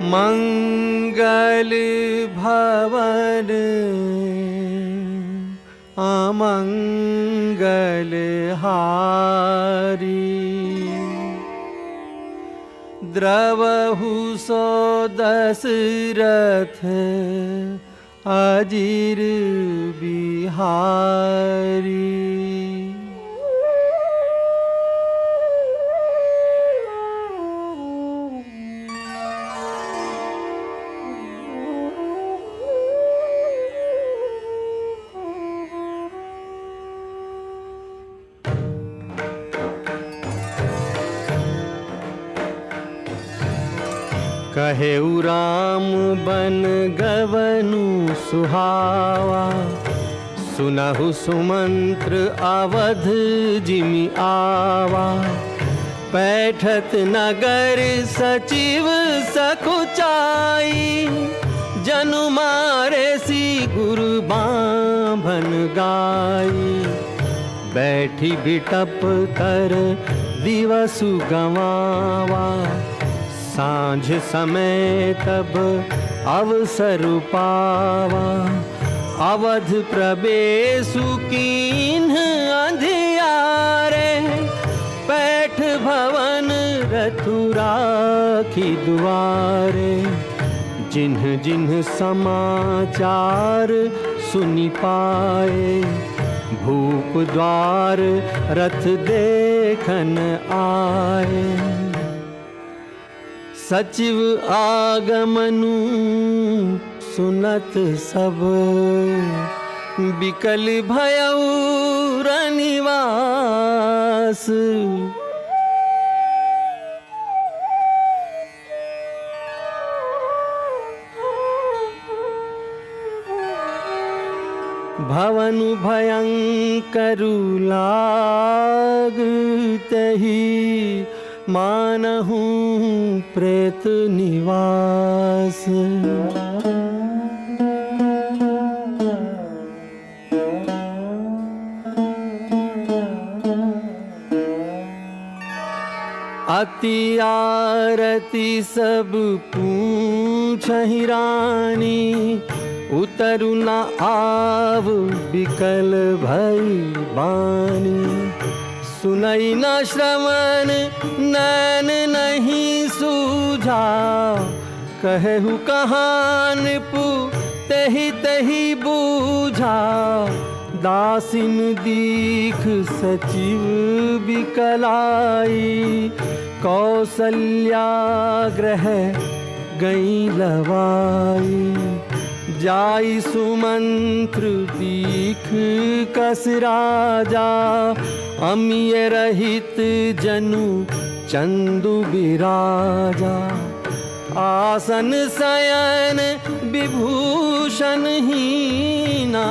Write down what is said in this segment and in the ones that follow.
मंगल भवन अमंगल हारी, द्रवहु सो दशरथ अजीर बिहारी। कहेउ राम बन गवनु सुहावा, सुनहु सुमंत्र अवध जिमि आवा। पैठत नगर सचिव सकुचाई, जनु मारे सी गुरु बांभन गाई। बैठी बिटप कर दिवसु गवावा, सांझ समय तब अवसर पावा। अवध प्रवेशु कीन्ह अंधियारे, पैठ भवन रथु राखी दुआरे। जिन्ह जिन्ह समाचार सुनि पाए, भूप द्वार रथ देखन आए। सचिव आगमनु सुनत सब, बिकल भयउ रनिवास। भवनु भयंकरु लागतहि, मानहु प्रेत निवास। अति आरती सब पूछहि रानी, उतरु न आव बिकल भई बानी। सुनई न श्रवण नैन नहीं सूझा, कहु कहान पु तहि तहि बूझा। दासिन दीख सचिव बिकलाई, कौसल्या ग्रह गई लवाई। जाई सुमंत्र दीख कस राजा, अमिय रहित जनु चंदु बिराजा। आसन शयन विभूषण हीना,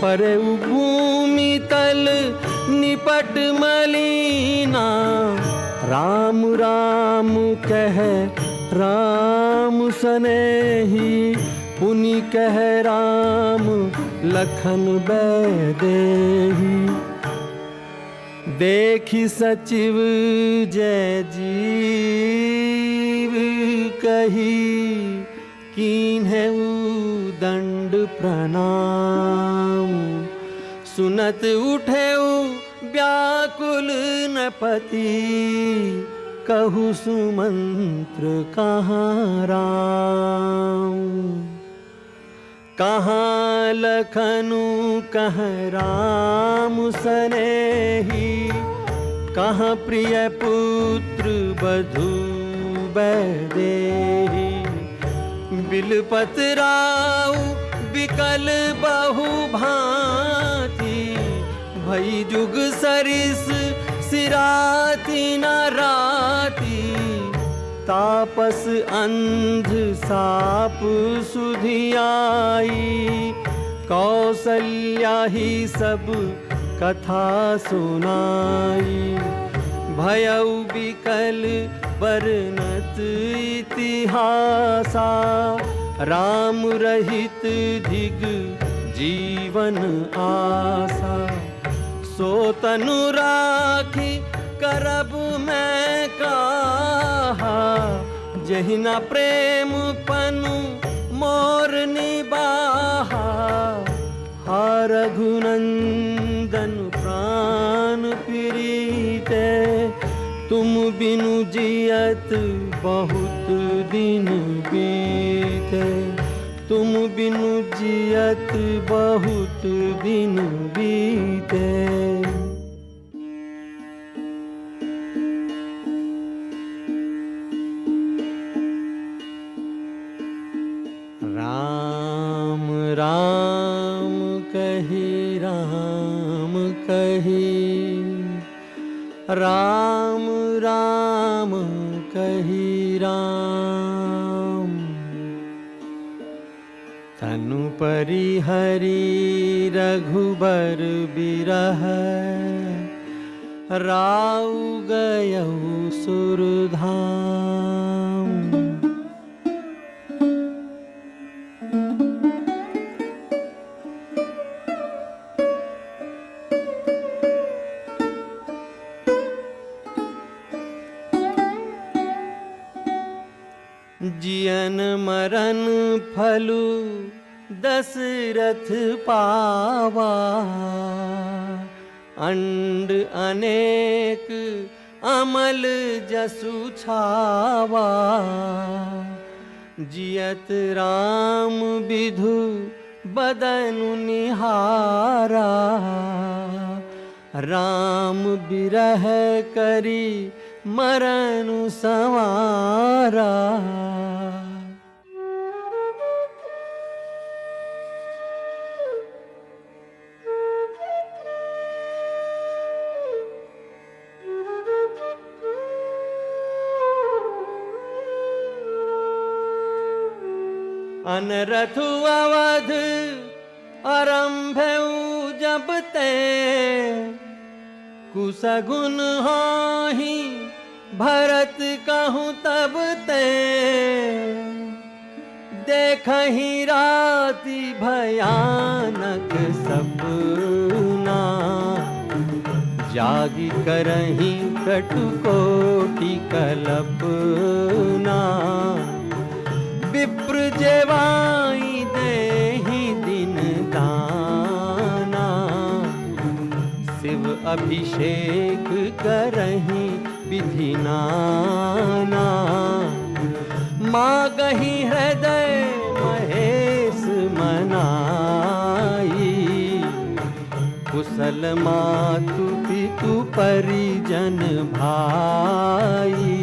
परउ भूमि तल निपट मलीना। राम राम कह राम सनेही, पुनि कह राम लखन बैदेही। देखि सचिव जय जीव कही, कीन्हउ दंड प्रणाम। सुनत उठेउ व्याकुल नपति, कहु सुमंत्र कहाँ राम। कहाँ लखनु कह राम सनेही, कहाँ प्रिय पुत्र बधु बैदेही। बिलपत राउ बिकल बहु भांति, भई जुग सरिस सिराती न राती। तापस अंध साप सुधियाई, कौसल्या ही सब कथा सुनाई। भयउ बिकल बरनत इतिहासा, राम रहित धिग जीवन आसा। सो तनु राखी करब मैं कहा, जहि न प्रेम पनु मोर निबाहा, हा रघुनंदन प्राण प्रीते, तुम बिनु जियत बहुत दिन बीते, तुम बिनु जियत बहुत दिन बीते। राम राम कही राम कही, राम राम कही राम। तनु परिहरि रघुबर बिरह, राउ गयउ सुरधाम। जियन मरण फलु दशरथ पावा, अंड अनेक अमल जसु छावा। जियत राम विधु बदनु निहारा, राम बिरह करी मरनु संवारा। अनरथु अवध आरंभउ जब ते, कुसगुन होहि भरत कहूँ तब ते। देखहि राति भयानक सपना, जागी करहि कटुकोटि कल्पना। विप्र जेवाई देहि दिन दाना, शिव अभिषेक करहि विधि नाना। मागहि हृदय महेश मनाई, कुशल मातु पितु परिजन भाई।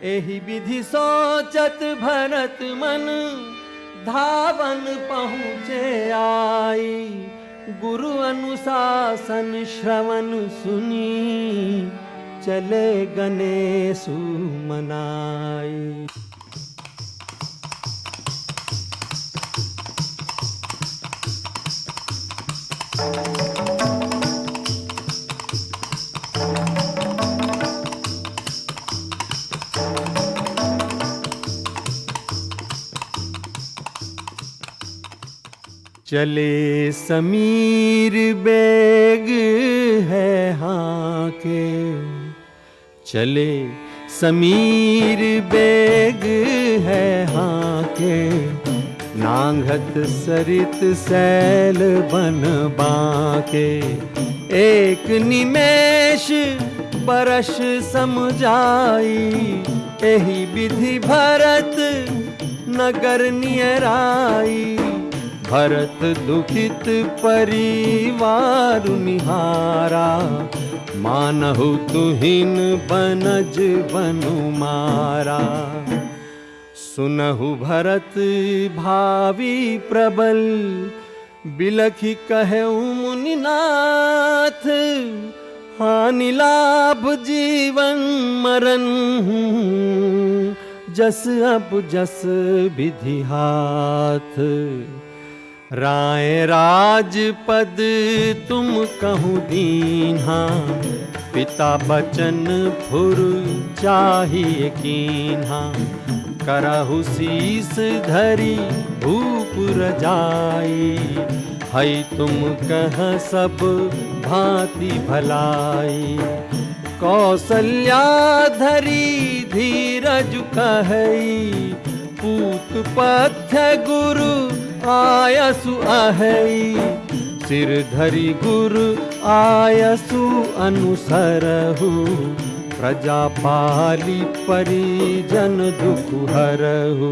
एहि विधि सोचत भरत मन, धावन पहुँचे आई। गुरु अनुशासन श्रवण सुनी, चले गणेशु मनाई। चले समीर बेग है हाके, चले समीर बेग है हाके। नांगत सरित सैल बन बाके, एक निमेष बरस समझाई। एहि विधि भरत नगर नियराई। भरत दुखित परिवार निहारा, मानहु तुहिन बनज बनु मारा। सुनहु भरत भावी प्रबल, बिलखि कहऊ मुनिनाथ। हानि लाभ जीवन मरण, जस अब जस विधि हाथ। राय राजपद तुम कहूँ दीन्हा, पिता बचन फुर चाहिए कीन्हा। करहु शीस धरी भूप रजाई, है तुम कह सब भांति भलाई। कौसल्या धरी धीरज कहई, पूत पथ्य गुरु आयसु अहई। सिर धरि गुरु आयसु अनुसरहु, प्रजा पाली परिजन दुख हरहु।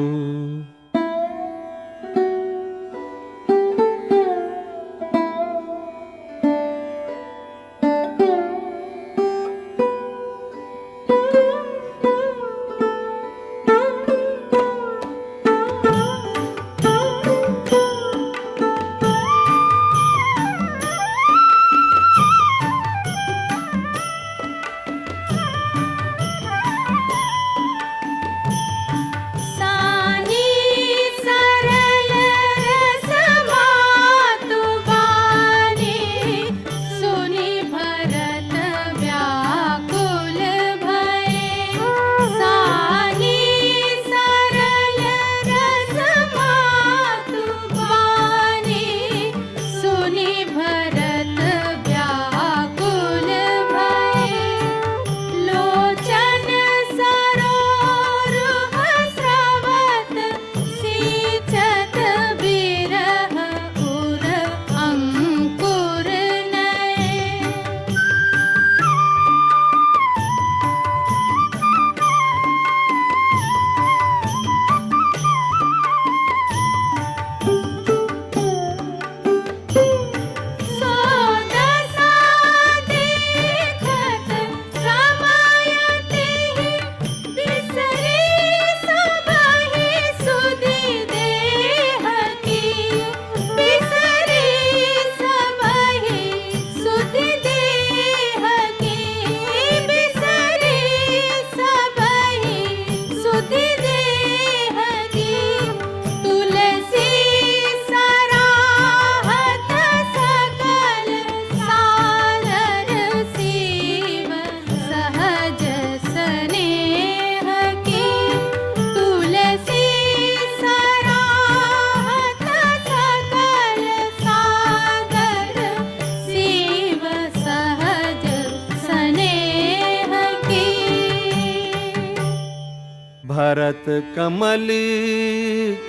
भरत कमल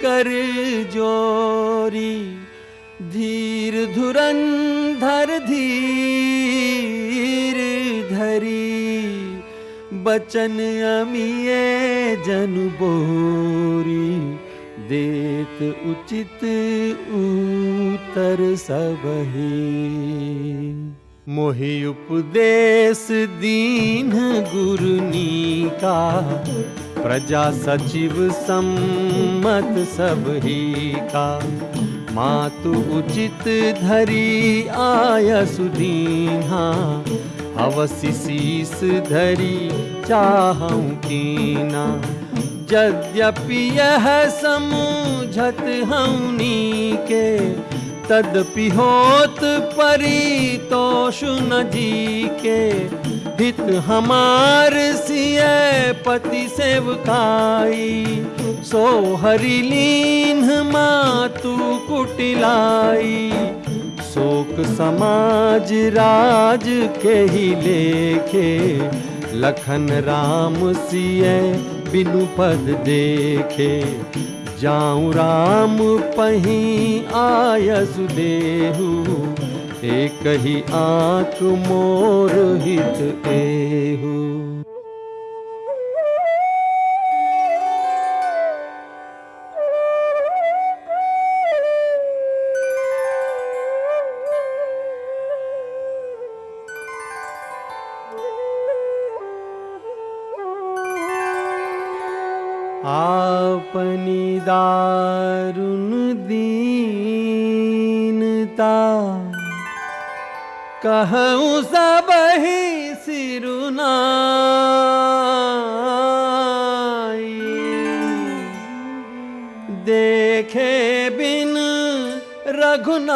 कर जोरी, धीर धुरंधर धीर धरी। बचन अमिये जन बोरी, देत उचित उत्तर सबहि। मोहि उपदेश दीन गुरुनी का, प्रजा सचिव सम्मत सबही का। मातु उचित धरी आयसु दीन्हा, अवसि शीस धरी चाहूं कीना। यद्यपि यह समझत हऊनी के, तदपि होत परितोषु न जी के। हित हमार सिय पति सेवकाई, सो हरि लीन्ह मातु कुटिलाई। शोक समाज राज के ही लेखे, लखन राम सिय बिनु पद देखे। जाऊं राम पहीं आयसु देहु, एक ही आँख मोर हित एहु। आपनी दारुण दीनता, कहूँ सबहि सिरुनाई। देखे बिन रघुनाथ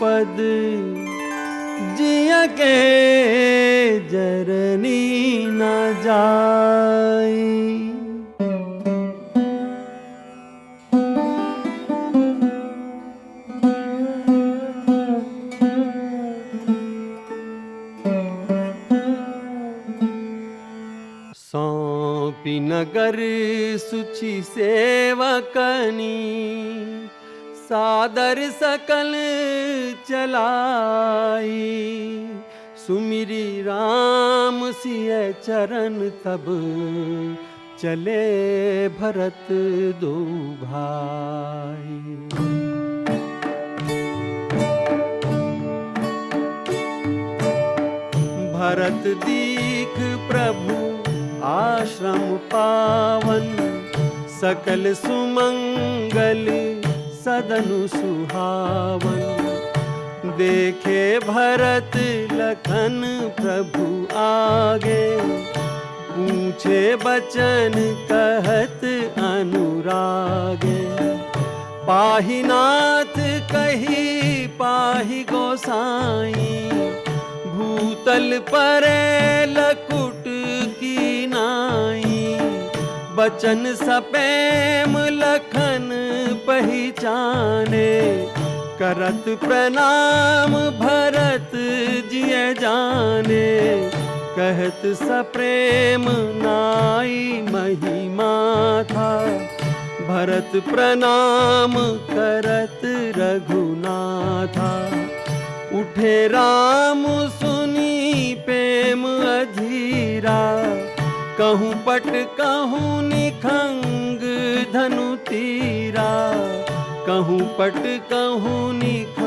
पद, जिया के जरनी न जाई। नगर सुचि सेवकनी, सादर सकल चलाई। सुमिरी राम सिय चरण तब, चले भरत दो भाई। भरत दीख प्रभु आश्रम पावन, सकल सुमंगल सदनु सुहावन। देखे भरत लखन प्रभु आगे, पूछे बचन कहत अनुरागे। पाहि नाथ कही पाहि गोसाई, भूतल परे लकुट की नाई। बचन सपेम लखन पहचाने, करत प्रणाम भरत जिय जाने। कहत सप्रेम नाई महिमा था, भरत प्रणाम करत रघुनाथा। उठे राम सुनी प्रेम अधीरा, कहूँ पट कहूँ निखंग धनु तीरा। कहूँ पट कहूँ निखंग